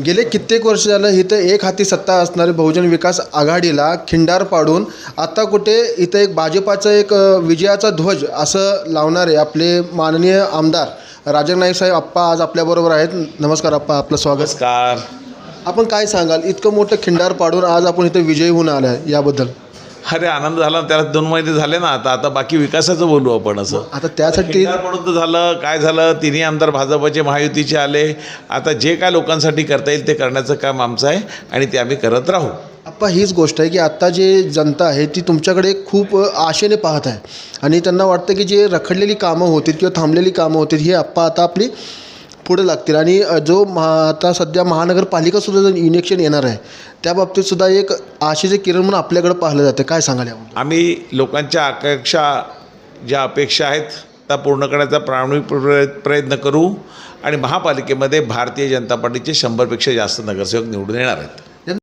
गेले कित्येक वर्ष झालं इथं एक हाती सत्ता असणारे बहुजन विकास आघाडीला खिंडार पाडून आता कुठे इथं एक भाजपाचं एक विजयाचा ध्वज असं लावणारे आपले माननीय आमदार राजन नाईक साहेब आप्पा आज आपल्याबरोबर आहेत. नमस्कार आप्पा, आपलं स्वागत. नमस्कार. आपण काय सांगाल, इतकं मोठं खिंडार पाडून आज आपण इथं विजयी होऊन आलं आहे याबद्दल? अरे आनंद झाला. त्याला 2 महिने झाले ना. आता बाकी विकासाचं बोलू आपण. असं आता त्यासाठी पडून तर झालं काय झालं, तिन्ही आमदार भाजपचे महायुतीचे आले. आता जे काय लोकांसाठी करता येईल ते करण्याचं काम आमचं आहे आणि ते आम्ही करत राहू. आप्पा, हीच गोष्ट आहे की आत्ता जे जनता आहे ती तुमच्याकडे खूप आशेने पाहत आहे आणि त्यांना वाटतं की जे रखडलेली कामं होतील किंवा थांबलेली कामं होतील ही आप्पा आता आपली पुढे लागतील. आणि जो आता सध्या महानगरपालिकासुद्धा जो इलेक्शन येणार आहे त्या बाबतीतसुद्धा एक आशेचे किरण म्हणून आपल्याकडे पाहिलं जातं. काय सांगाल यावर? आम्ही लोकांच्या ज्या अपेक्षा आहेत त्या पूर्ण करण्याचा प्रामाणिक प्रयत्न करू आणि महापालिकेमध्ये भारतीय जनता पार्टीचे 100पेक्षा जास्त नगरसेवक निवडून येणार आहेत.